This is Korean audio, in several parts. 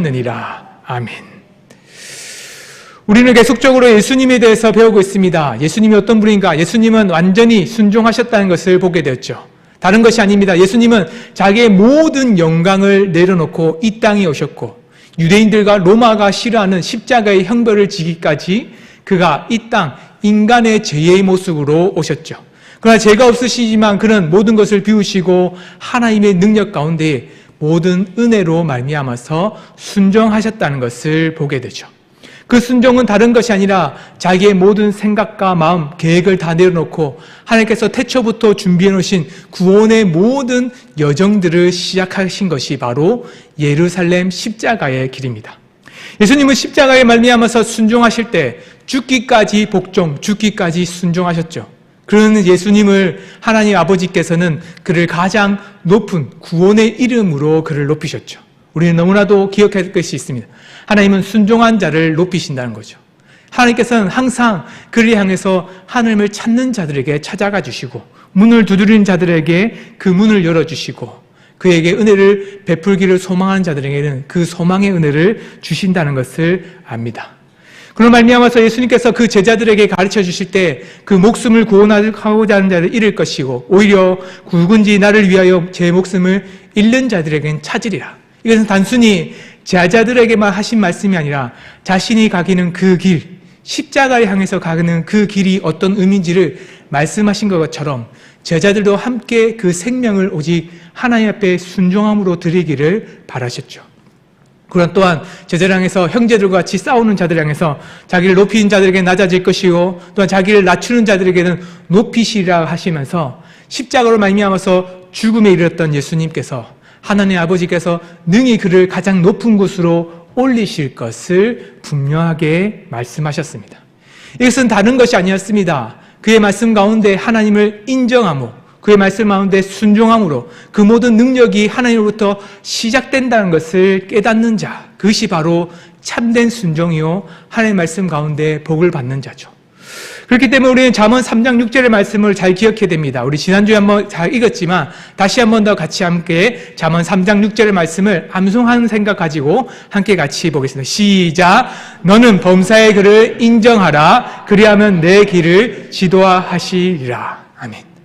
하셨느니라. 아멘. 우리는 계속적으로 예수님에 대해서 배우고 있습니다. 예수님이 어떤 분인가? 예수님은 완전히 순종하셨다는 것을 보게 되었죠. 다른 것이 아닙니다. 예수님은 자기의 모든 영광을 내려놓고 이 땅에 오셨고 유대인들과 로마가 싫어하는 십자가의 형벌을 지기까지 그가 이 땅 인간의 죄의 모습으로 오셨죠. 그러나 죄가 없으시지만 그는 모든 것을 비우시고 하나님의 능력 가운데 모든 은혜로 말미암아서 순종하셨다는 것을 보게 되죠. 그 순종은 다른 것이 아니라 자기의 모든 생각과 마음, 계획을 다 내려놓고 하나님께서 태초부터 준비해 놓으신 구원의 모든 여정들을 시작하신 것이 바로 예루살렘 십자가의 길입니다. 예수님은 십자가에 말미암아서 순종하실 때 죽기까지 복종, 죽기까지 순종하셨죠. 그러는 예수님을 하나님 아버지께서는 그를 가장 높은 구원의 이름으로 그를 높이셨죠. 우리는 너무나도 기억할 것이 있습니다. 하나님은 순종한 자를 높이신다는 거죠. 하나님께서는 항상 그를 향해서 하나님을 찾는 자들에게 찾아가 주시고 문을 두드리는 자들에게 그 문을 열어주시고 그에게 은혜를 베풀기를 소망하는 자들에게는 그 소망의 은혜를 주신다는 것을 압니다. 그런 말미암아서 예수님께서 그 제자들에게 가르쳐 주실 때 그 목숨을 구원하고자 하는 자를 잃을 것이고 오히려 굵은지 나를 위하여 제 목숨을 잃는 자들에게는 찾으리라. 이것은 단순히 제자들에게만 하신 말씀이 아니라 자신이 가기는 그 길, 십자가를 향해서 가는 그 길이 어떤 의미인지를 말씀하신 것처럼 제자들도 함께 그 생명을 오직 하나님 앞에 순종함으로 드리기를 바라셨죠. 그런 또한 제자를 향해서 형제들과 같이 싸우는 자들을 향해서 자기를 높이는 자들에게 낮아질 것이고 또한 자기를 낮추는 자들에게는 높이시리라 하시면서 십자가로 말미암아서 죽음에 이르렀던 예수님께서 하나님 아버지께서 능히 그를 가장 높은 곳으로 올리실 것을 분명하게 말씀하셨습니다. 이것은 다른 것이 아니었습니다. 그의 말씀 가운데 하나님을 인정하고 그의 말씀 가운데 순종함으로 그 모든 능력이 하나님으로부터 시작된다는 것을 깨닫는 자, 그것이 바로 참된 순종이요 하나님의 말씀 가운데 복을 받는 자죠. 그렇기 때문에 우리는 잠언 3장 6절의 말씀을 잘 기억해야 됩니다. 우리 지난주에 한번 잘 읽었지만 다시 한번 더 같이 함께 잠언 3장 6절의 말씀을 암송하는 생각 가지고 함께 같이 보겠습니다. 시작! 너는 범사의 그를 인정하라. 그리하면 내 길을 지도하시리라. 아멘.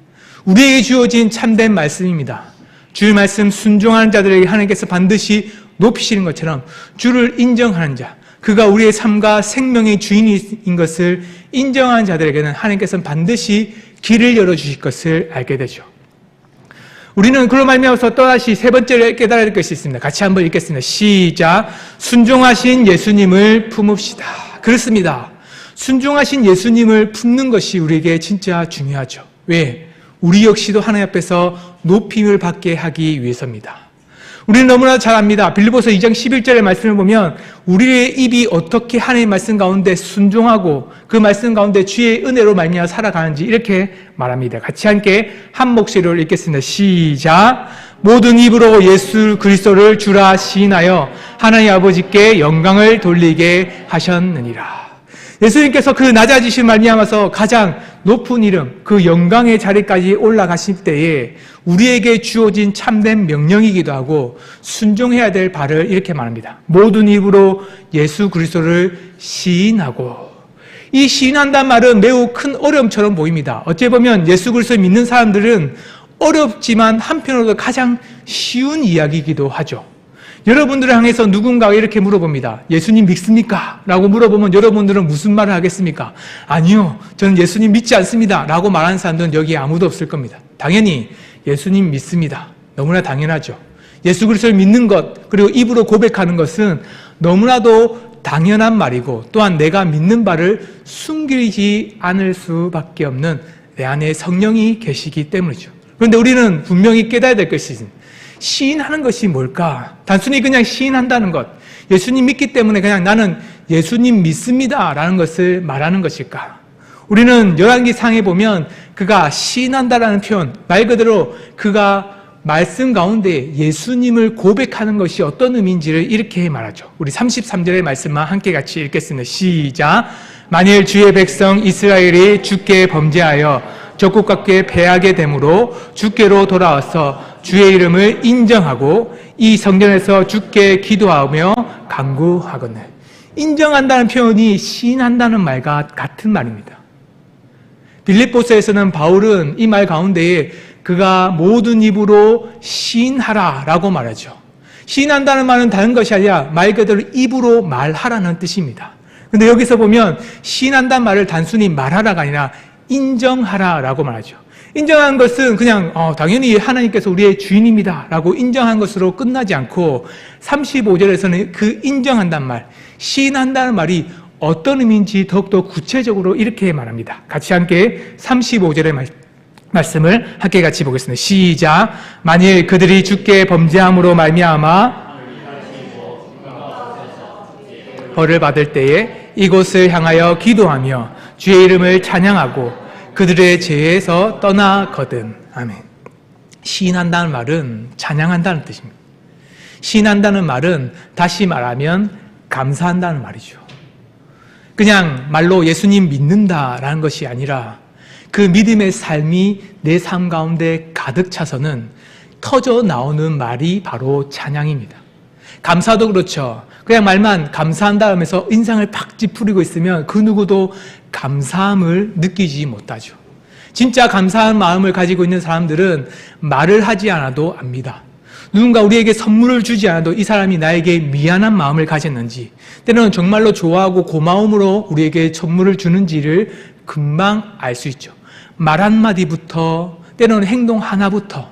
우리에게 주어진 참된 말씀입니다. 주의 말씀 순종하는 자들에게 하나님께서 반드시 높이시는 것처럼 주를 인정하는 자, 그가 우리의 삶과 생명의 주인인 것을 인정하는 자들에게는 하나님께서는 반드시 길을 열어주실 것을 알게 되죠. 우리는 그로 말미암아서 또다시 세 번째로 깨달아야 될 것이 있습니다. 같이 한번 읽겠습니다. 시작! 순종하신 예수님을 품읍시다. 그렇습니다. 순종하신 예수님을 품는 것이 우리에게 진짜 중요하죠. 왜? 우리 역시도 하나님 앞에서 높임을 받게 하기 위해서입니다. 우리는 너무나 잘 압니다. 빌립보서 2장 11절의 말씀을 보면 우리의 입이 어떻게 하나님의 말씀 가운데 순종하고 그 말씀 가운데 주의 은혜로 말미암아 살아가는지 이렇게 말합니다. 같이 함께 한 목소리로 읽겠습니다. 시작! 모든 입으로 예수 그리스도를 주라 시인하여 하나님 아버지께 영광을 돌리게 하셨느니라. 예수님께서 그 낮아지신 말미암아서 가장 높은 이름, 그 영광의 자리까지 올라가실 때에 우리에게 주어진 참된 명령이기도 하고 순종해야 될 바를 이렇게 말합니다. 모든 입으로 예수 그리스도를 시인하고. 이 시인한다는 말은 매우 큰 어려움처럼 보입니다. 어찌 보면 예수 그리스도를 믿는 사람들은 어렵지만 한편으로도 가장 쉬운 이야기이기도 하죠. 여러분들을 향해서 누군가가 이렇게 물어봅니다. 예수님 믿습니까? 라고 물어보면 여러분들은 무슨 말을 하겠습니까? 아니요, 저는 예수님 믿지 않습니다. 라고 말하는 사람들은 여기에 아무도 없을 겁니다. 당연히 예수님 믿습니다. 너무나 당연하죠. 예수 그리스도를 믿는 것, 그리고 입으로 고백하는 것은 너무나도 당연한 말이고 또한 내가 믿는 바를 숨기지 않을 수밖에 없는 내 안에 성령이 계시기 때문이죠. 그런데 우리는 분명히 깨달아야 될 것이 있습니다. 시인하는 것이 뭘까? 단순히 그냥 시인한다는 것, 예수님 믿기 때문에 그냥 나는 예수님 믿습니다 라는 것을 말하는 것일까? 우리는 열왕기상에 보면 그가 시인한다라는 표현, 말 그대로 그가 말씀 가운데 예수님을 고백하는 것이 어떤 의미인지를 이렇게 말하죠. 우리 33절의 말씀만 함께 같이 읽겠습니다. 시작! 만일 주의 백성 이스라엘이 주께 범죄하여 적국과 패하게 되므로 주께로 돌아와서 주의 이름을 인정하고 이 성전에서 주께 기도하며 간구하거늘. 인정한다는 표현이 시인한다는 말과 같은 말입니다. 빌립보서에서는 바울은 이 말 가운데에 그가 모든 입으로 시인하라 라고 말하죠. 시인한다는 말은 다른 것이 아니라 말 그대로 입으로 말하라는 뜻입니다. 근데 여기서 보면 시인한다는 말을 단순히 말하라가 아니라 인정하라 라고 말하죠. 인정한 것은 그냥 당연히 하나님께서 우리의 주인입니다 라고 인정한 것으로 끝나지 않고 35절에서는 그 인정한다는 말, 시인한다는 말이 어떤 의미인지 더욱더 구체적으로 이렇게 말합니다. 같이 함께 35절의 말씀을 함께 같이 보겠습니다. 시작. 만일 그들이 주께 범죄함으로 말미암아 벌을 받을 때에 이곳을 향하여 기도하며 주의 이름을 찬양하고 그들의 죄에서 떠나거든. 아멘. 시인한다는 말은 찬양한다는 뜻입니다. 시인한다는 말은 다시 말하면 감사한다는 말이죠. 그냥 말로 예수님 믿는다라는 것이 아니라 그 믿음의 삶이 내 삶 가운데 가득 차서는 터져 나오는 말이 바로 찬양입니다. 감사도 그렇죠. 그냥 말만 감사한다 하면서 인상을 팍 찌푸리고 있으면 그 누구도 감사함을 느끼지 못하죠. 진짜 감사한 마음을 가지고 있는 사람들은 말을 하지 않아도 압니다. 누군가 우리에게 선물을 주지 않아도 이 사람이 나에게 미안한 마음을 가졌는지, 때로는 정말로 좋아하고 고마움으로 우리에게 선물을 주는지를 금방 알 수 있죠. 말 한마디부터, 때로는 행동 하나부터,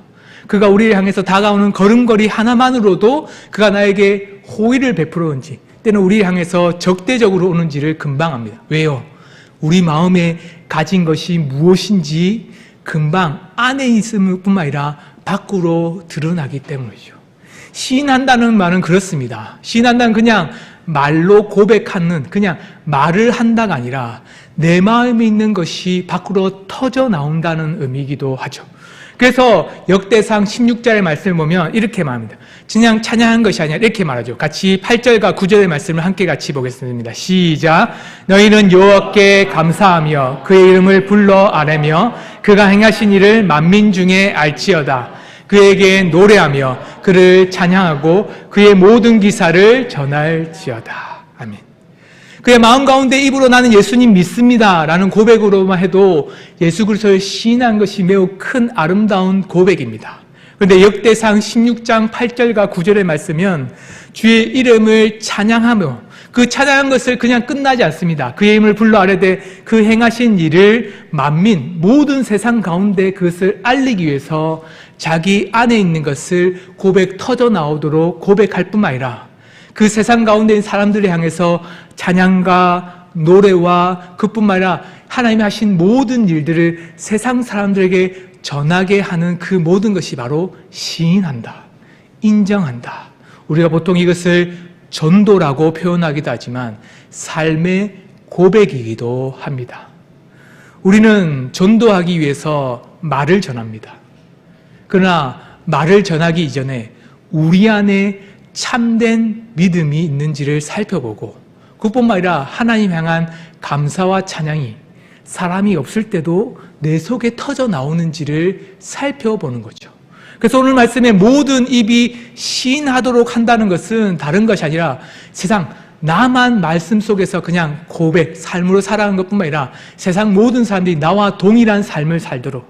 그가 우리를 향해서 다가오는 걸음걸이 하나만으로도 그가 나에게 호의를 베풀었는지, 때는 우리를 향해서 적대적으로 오는지를 금방 압니다. 왜요? 우리 마음에 가진 것이 무엇인지 금방 안에 있을 뿐만 아니라 밖으로 드러나기 때문이죠. 시인한다는 말은 그렇습니다. 시인한다는 그냥 말로 고백하는, 그냥 말을 한다가 아니라 내 마음에 있는 것이 밖으로 터져 나온다는 의미이기도 하죠. 그래서 역대상 16절의 말씀을 보면 이렇게 말합니다. 그냥 찬양한 것이 아니라 이렇게 말하죠. 같이 8절과 9절의 말씀을 함께 같이 보겠습니다. 시작. 너희는 여호와께 감사하며 그의 이름을 불러 아뢰며 그가 행하신 일을 만민 중에 알지어다. 그에게 노래하며 그를 찬양하고 그의 모든 기사를 전할지어다. 아멘. 그의 마음 가운데 입으로 나는 예수님 믿습니다 라는 고백으로만 해도 예수 그리스도를 시인한 것이 매우 큰 아름다운 고백입니다. 그런데 역대상 16장 8절과 9절의 말씀은 주의 이름을 찬양하며 그 찬양한 것을 그냥 끝나지 않습니다. 그의 이름을 불러 아뢰되 그 행하신 일을 만민, 모든 세상 가운데 그것을 알리기 위해서 자기 안에 있는 것을 고백 터져 나오도록 고백할 뿐만 아니라 그 세상 가운데 있는 사람들을 향해서 찬양과 노래와 그뿐만 아니라 하나님이 하신 모든 일들을 세상 사람들에게 전하게 하는 그 모든 것이 바로 시인한다, 인정한다. 우리가 보통 이것을 전도라고 표현하기도 하지만 삶의 고백이기도 합니다. 우리는 전도하기 위해서 말을 전합니다. 그러나 말을 전하기 이전에 우리 안에 참된 믿음이 있는지를 살펴보고 그뿐만 아니라 하나님 향한 감사와 찬양이 사람이 없을 때도 내 속에 터져 나오는지를 살펴보는 거죠. 그래서 오늘 말씀에 모든 입이 시인하도록 한다는 것은 다른 것이 아니라 세상 나만 말씀 속에서 그냥 고백, 삶으로 살아가는 것뿐만 아니라 세상 모든 사람들이 나와 동일한 삶을 살도록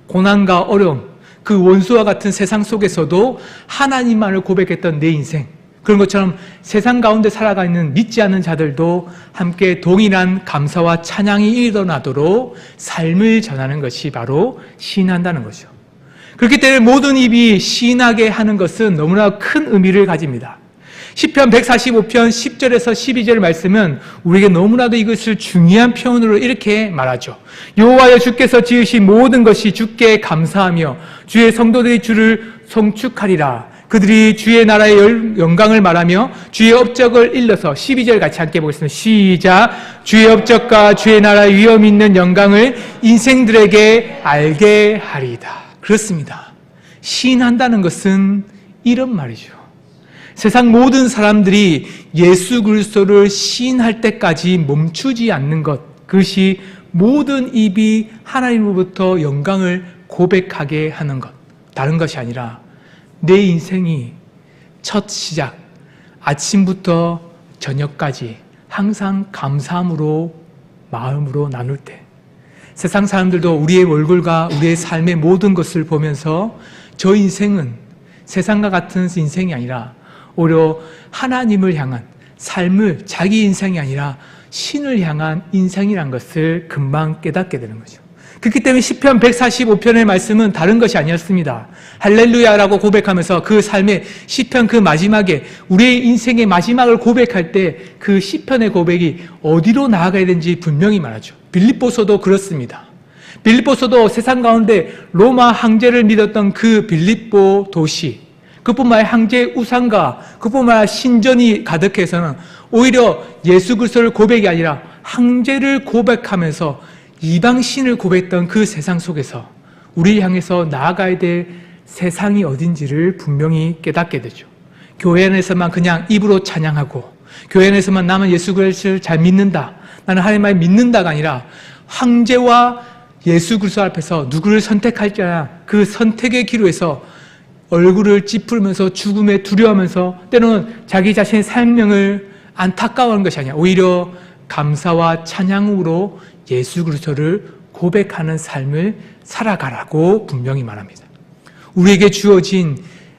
고난과 어려움, 그 원수와 같은 세상 속에서도 하나님만을 고백했던 내 인생, 그런 것처럼 세상 가운데 살아가 있는 믿지 않는 자들도 함께 동일한 감사와 찬양이 일어나도록 삶을 전하는 것이 바로 시인한다는 거죠. 그렇기 때문에 모든 입이 시인하게 하는 것은 너무나 큰 의미를 가집니다. 시편 145편 10절에서 12절 말씀은 우리에게 너무나도 이것을 중요한 표현으로 이렇게 말하죠. 여호와여 주께서 지으신 모든 것이 주께 감사하며 주의 성도들이 주를 송축하리라. 그들이 주의 나라의 영광을 말하며 주의 업적을 일러서 12절 같이 함께 보겠습니다. 시작. 주의 업적과 주의 나라의 위엄 있는 영광을 인생들에게 알게 하리이다. 그렇습니다. 시인한다는 것은 이런 말이죠. 세상 모든 사람들이 예수 그리스도를 시인할 때까지 멈추지 않는 것, 그것이 모든 입이 하나님으로부터 영광을 고백하게 하는 것, 다른 것이 아니라 내 인생이 첫 시작, 아침부터 저녁까지 항상 감사함으로 마음으로 나눌 때 세상 사람들도 우리의 얼굴과 우리의 삶의 모든 것을 보면서 저 인생은 세상과 같은 인생이 아니라 오히려 하나님을 향한 삶을 자기 인생이 아니라 신을 향한 인생이란 것을 금방 깨닫게 되는 거죠. 그렇기 때문에 시편 145편의 말씀은 다른 것이 아니었습니다. 할렐루야라고 고백하면서 그 삶의 시편 그 마지막에 우리의 인생의 마지막을 고백할 때 그 시편의 고백이 어디로 나아가야 되는지 분명히 말하죠. 빌립보서도 그렇습니다. 빌립보서도 세상 가운데 로마 황제를 믿었던 그 빌립보 도시, 그뿐만 아니라 황제의 우상과 그뿐만 아니라 신전이 가득해서는 오히려 예수 그리스도를 고백이 아니라 황제를 고백하면서 이방신을 고백했던 그 세상 속에서 우리를 향해서 나아가야 될 세상이 어딘지를 분명히 깨닫게 되죠. 교회 안에서만 그냥 입으로 찬양하고 교회 안에서만 나는 예수 그리스도를 잘 믿는다, 나는 하나님을 믿는다가 아니라 황제와 예수 그리스도 앞에서 누구를 선택할지 아냐 그 선택의 기로에서 얼굴을 찌푸리면서 죽음에 두려워하면서 때로는 자기 자신의 생명을 안타까워하는 것이 아니라 오히려 감사와 찬양으로 예수 그리스도를 고백하는 삶을 살아가라고 분명히 말합니다. 우리에게 주어진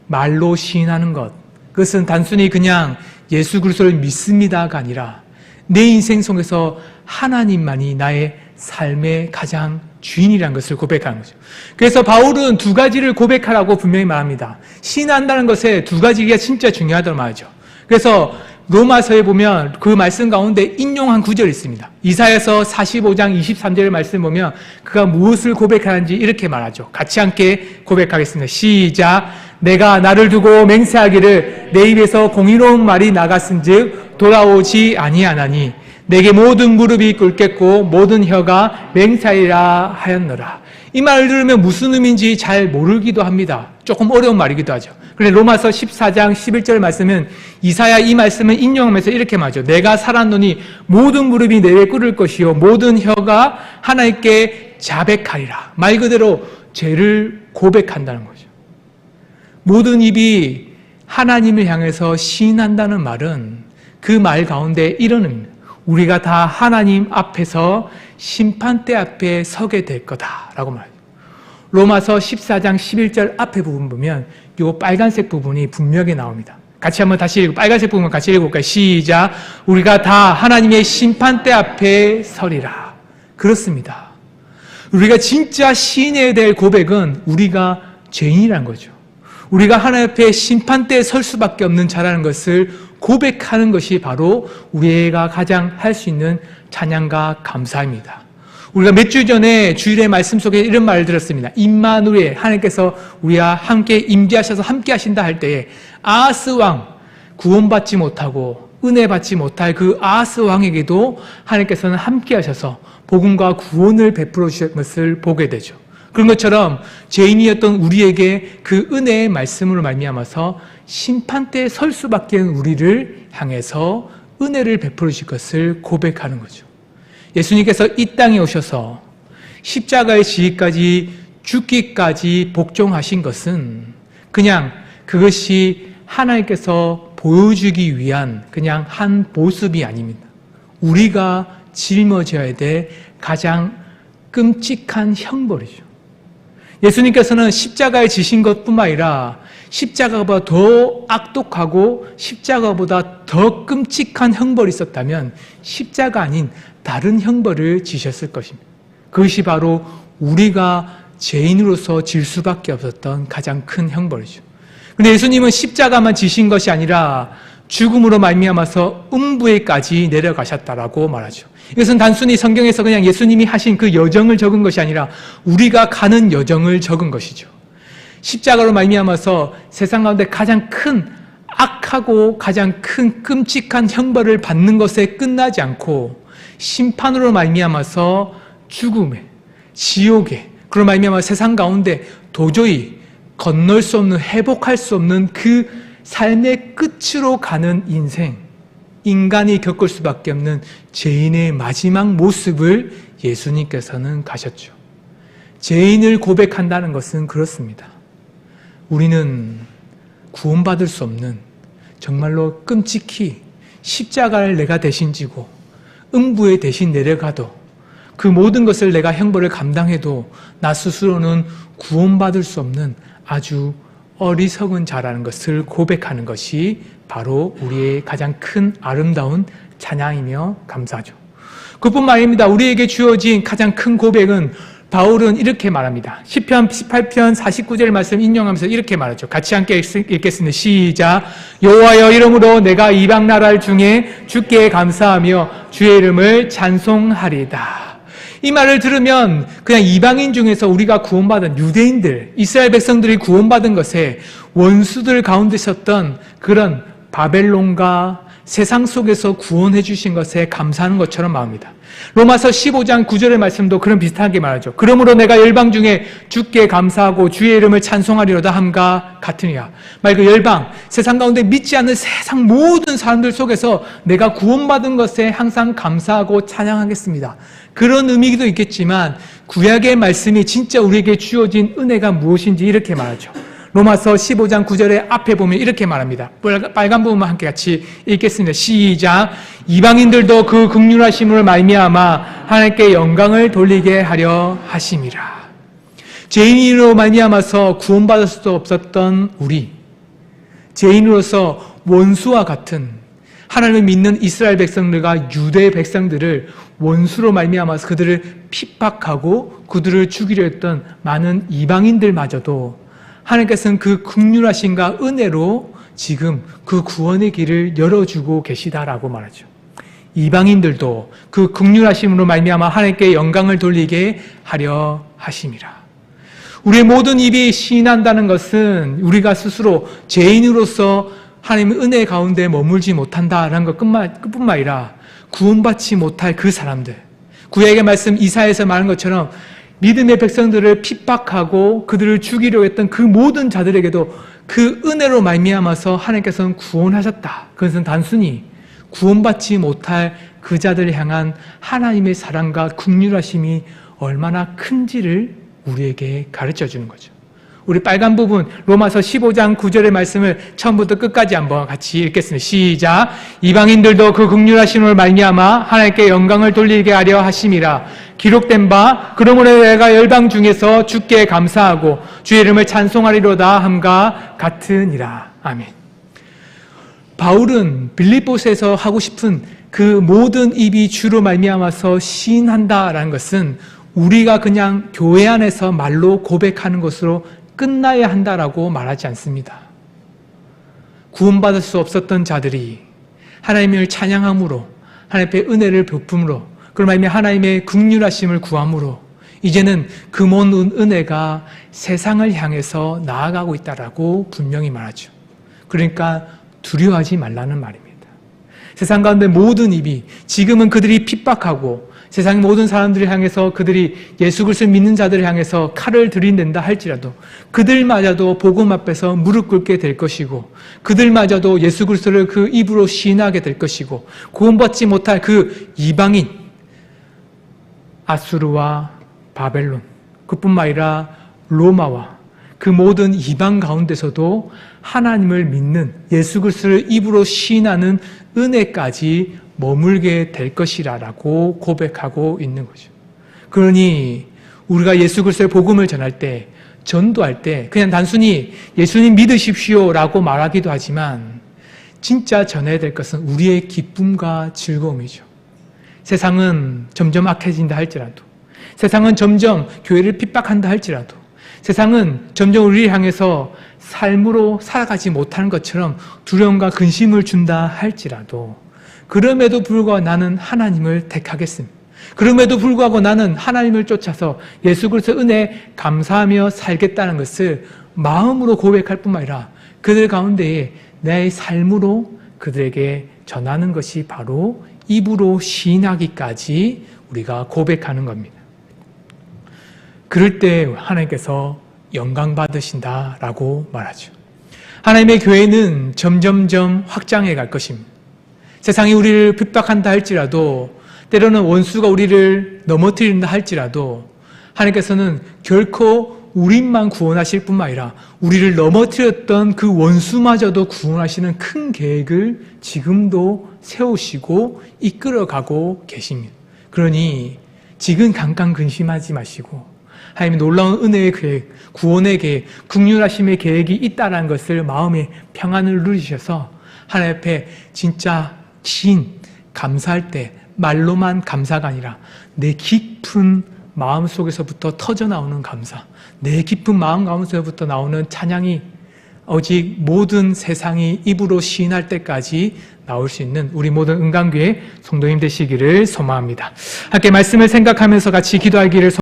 말로 시인하는 것, 그것은 단순히 그냥 예수 그리스도를 믿습니다가 아니라 내 인생 속에서 하나님만이 나의 삶의 가장 주인이라는 것을 고백하는 거죠. 그래서 바울은 두 가지를 고백하라고 분명히 말합니다. 시인한다는 것에 두 가지가 진짜 중요하다고 말하죠. 그래서 로마서에 보면 그 말씀 가운데 인용한 구절이 있습니다. 이사야서 45장 23절의 말씀 보면 그가 무엇을 고백하는지 이렇게 말하죠. 같이 함께 고백하겠습니다. 시작. 내가 나를 두고 맹세하기를 내 입에서 공의로운 말이 나갔은즉 돌아오지 아니하나니 내게 모든 무릎이 꿇겠고 모든 혀가 맹세하리라 하였노라. 이 말을 들으면 무슨 의미인지 잘 모르기도 합니다. 조금 어려운 말이기도 하죠. 그런데 로마서 14장 11절 말씀은 이사야 이 말씀을 인용하면서 이렇게 말하죠. 내가 살았노니 모든 무릎이 내게 꿇을 것이요 모든 혀가 하나님께 자백하리라. 말 그대로 죄를 고백한다는 거죠. 모든 입이 하나님을 향해서 시인한다는 말은 그 말 가운데 이런 의미입니다. 우리가 다 하나님 앞에서 심판대 앞에 서게 될 거다라고 말해요. 로마서 14장 11절 앞에 부분 보면 이 빨간색 부분이 분명히 나옵니다. 같이 한번 다시 읽고 빨간색 부분 같이 읽어볼까요? 시작. 우리가 다 하나님의 심판대 앞에 서리라. 그렇습니다. 우리가 진짜 시인해야 될 고백은 우리가 죄인이라는 거죠. 우리가 하나님 앞에 심판대에 설 수밖에 없는 자라는 것을 고백하는 것이 바로 우리가 가장 할 수 있는 찬양과 감사입니다. 우리가 몇 주 전에 주일의 말씀 속에 이런 말을 들었습니다. 임마누엘, 하나님께서 우리와 함께 임재하셔서 함께 하신다 할 때에 아하스 왕, 구원받지 못하고 은혜 받지 못할 그 아하스 왕에게도 하나님께서는 함께 하셔서 복음과 구원을 베풀어 주신 것을 보게 되죠. 그런 것처럼 죄인이었던 우리에게 그 은혜의 말씀으로 말미암아서 심판대에 설 수밖에 없는 우리를 향해서 은혜를 베풀어 주실 것을 고백하는 거죠. 예수님께서 이 땅에 오셔서 십자가의 지기까지 죽기까지 복종하신 것은 그냥 그것이 하나님께서 보여주기 위한 그냥 한 모습이 아닙니다. 우리가 짊어져야 될 가장 끔찍한 형벌이죠. 예수님께서는 십자가에 지신 것뿐만 아니라 십자가보다 더 악독하고 십자가보다 더 끔찍한 형벌이 있었다면 십자가 아닌 다른 형벌을 지셨을 것입니다. 그것이 바로 우리가 죄인으로서 질 수밖에 없었던 가장 큰 형벌이죠. 그런데 예수님은 십자가만 지신 것이 아니라 죽음으로 말미암아서 음부에까지 내려가셨다라고 말하죠. 이것은 단순히 성경에서 그냥 예수님이 하신 그 여정을 적은 것이 아니라 우리가 가는 여정을 적은 것이죠. 십자가로 말미암아서 세상 가운데 가장 큰 악하고 가장 큰 끔찍한 형벌을 받는 것에 끝나지 않고 심판으로 말미암아서 죽음에, 지옥에, 그로 말미암아 세상 가운데 도저히 건널 수 없는, 회복할 수 없는 그 삶의 끝으로 가는 인생, 인간이 겪을 수밖에 없는 죄인의 마지막 모습을 예수님께서는 가셨죠. 죄인을 고백한다는 것은 그렇습니다. 우리는 구원받을 수 없는 정말로 끔찍히 십자가를 내가 대신 지고 음부에 대신 내려가도 그 모든 것을 내가 형벌을 감당해도 나 스스로는 구원받을 수 없는 아주 어리석은 자라는 것을 고백하는 것이 바로 우리의 가장 큰 아름다운 찬양이며 감사죠. 그뿐만 아닙니다. 우리에게 주어진 가장 큰 고백은 바울은 이렇게 말합니다. 시편 18편 49절 말씀 인용하면서 이렇게 말하죠. 같이 함께 읽겠습니다. 시작. 여호와여, 이러므로 내가 이방 나라 중에 주께 감사하며 주의 이름을 찬송하리다. 이 말을 들으면 그냥 이방인 중에서 우리가 구원받은 유대인들, 이스라엘 백성들이 구원받은 것에 원수들 가운데 있었던 그런 바벨론과 세상 속에서 구원해 주신 것에 감사하는 것처럼 마음입니다. 로마서 15장 9절의 말씀도 그런 비슷하게 말하죠. 그러므로 내가 열방 중에 주께 감사하고 주의 이름을 찬송하리로다 함과 같으니라. 말 그 열방, 세상 가운데 믿지 않는 세상 모든 사람들 속에서 내가 구원받은 것에 항상 감사하고 찬양하겠습니다. 그런 의미도 있겠지만 구약의 말씀이 진짜 우리에게 주어진 은혜가 무엇인지 이렇게 말하죠. 로마서 15장 9절의 앞에 보면 이렇게 말합니다. 빨간 부분만 함께 같이 읽겠습니다. 시작. 이방인들도 그 긍휼하심으로 말미암아 하나님께 영광을 돌리게 하려 하심이라. 죄인으로 말미암아서 구원받을 수도 없었던 우리, 죄인으로서 원수와 같은 하나님을 믿는 이스라엘 백성들과 유대 백성들을 원수로 말미암아서 그들을 핍박하고 그들을 죽이려 했던 많은 이방인들마저도 하나님께서는 그 긍휼하심과 은혜로 지금 그 구원의 길을 열어주고 계시다라고 말하죠. 이방인들도 그 긍휼하심으로 말미암아 하나님께 영광을 돌리게 하려 하심이라. 우리의 모든 입이 시인한다는 것은 우리가 스스로 죄인으로서 하나님의 은혜 가운데 머물지 못한다라는 것뿐만 아니라 구원받지 못할 그 사람들, 구약의 말씀 이사야에서 말한 것처럼 믿음의 백성들을 핍박하고 그들을 죽이려 했던 그 모든 자들에게도 그 은혜로 말미암아서 하나님께서는 구원하셨다. 그것은 단순히 구원받지 못할 그 자들을 향한 하나님의 사랑과 긍휼하심이 얼마나 큰지를 우리에게 가르쳐 주는 거죠. 우리 빨간 부분 로마서 15장 9절의 말씀을 처음부터 끝까지 한번 같이 읽겠습니다. 시작. 이방인들도 그 긍휼하심을 말미암아 하나님께 영광을 돌리게 하려 하심이라. 기록된 바 그러므로 내가 열방 중에서 주께 감사하고 주의 이름을 찬송하리로다 함과 같으니라. 아멘. 바울은 빌립보서에서 하고 싶은 그 모든 입이 주로 말미암아서 시인한다라는 것은 우리가 그냥 교회 안에서 말로 고백하는 것으로 끝나야 한다라고 말하지 않습니다. 구원받을 수 없었던 자들이 하나님을 찬양함으로 하나님의 은혜를 베품으로 그러면 하나님의 긍휼하심을 구함으로 이제는 그 모든 은혜가 세상을 향해서 나아가고 있다라고 분명히 말하죠. 그러니까 두려워하지 말라는 말입니다. 세상 가운데 모든 입이 지금은 그들이 핍박하고 세상의 모든 사람들을 향해서 그들이 예수 그리스도를 믿는 자들을 향해서 칼을 들이댄다 할지라도 그들마저도 복음 앞에서 무릎 꿇게 될 것이고 그들마저도 예수 그리스도를 그 입으로 시인하게 될 것이고 구원받지 못할 그 이방인 아수르와 바벨론 그뿐만 아니라 로마와 그 모든 이방 가운데서도 하나님을 믿는 예수 그리스도를 입으로 시인하는 은혜까지 머물게 될 것이라고 고백하고 있는 거죠. 그러니 우리가 예수 그리스도의 복음을 전할 때, 전도할 때 그냥 단순히 예수님 믿으십시오라고 말하기도 하지만 진짜 전해야 될 것은 우리의 기쁨과 즐거움이죠. 세상은 점점 악해진다 할지라도, 세상은 점점 교회를 핍박한다 할지라도, 세상은 점점 우리를 향해서 삶으로 살아가지 못하는 것처럼 두려움과 근심을 준다 할지라도 그럼에도 불구하고 나는 하나님을 택하겠습니다. 그럼에도 불구하고 나는 하나님을 쫓아서 예수 그리스도 은혜에 감사하며 살겠다는 것을 마음으로 고백할 뿐만 아니라 그들 가운데에 내 삶으로 그들에게 전하는 것이 바로 입으로 시인하기까지 우리가 고백하는 겁니다. 그럴 때 하나님께서 영광 받으신다라고 말하죠. 하나님의 교회는 점점점 확장해 갈 것입니다. 세상이 우리를 핍박한다 할지라도 때로는 원수가 우리를 넘어뜨린다 할지라도 하나님께서는 결코 우리만 구원하실 뿐만 아니라 우리를 넘어뜨렸던 그 원수마저도 구원하시는 큰 계획을 지금도 세우시고 이끌어가고 계십니다. 그러니 지금 잠깐 근심하지 마시고 하나님의 놀라운 은혜의 계획, 구원의 계획, 긍휼하심의 계획이 있다는 것을 마음에 평안을 누리셔서 하나님 앞에 진짜 긴 감사할 때 말로만 감사가 아니라 내 깊은 마음속에서부터 터져나오는 감사, 내 깊은 마음 가운데서부터 나오는 찬양이 오직 모든 세상이 입으로 시인할 때까지 나올 수 있는 우리 모든 은강교회 성도님 되시기를 소망합니다. 함께 말씀을 생각하면서 같이 기도하기를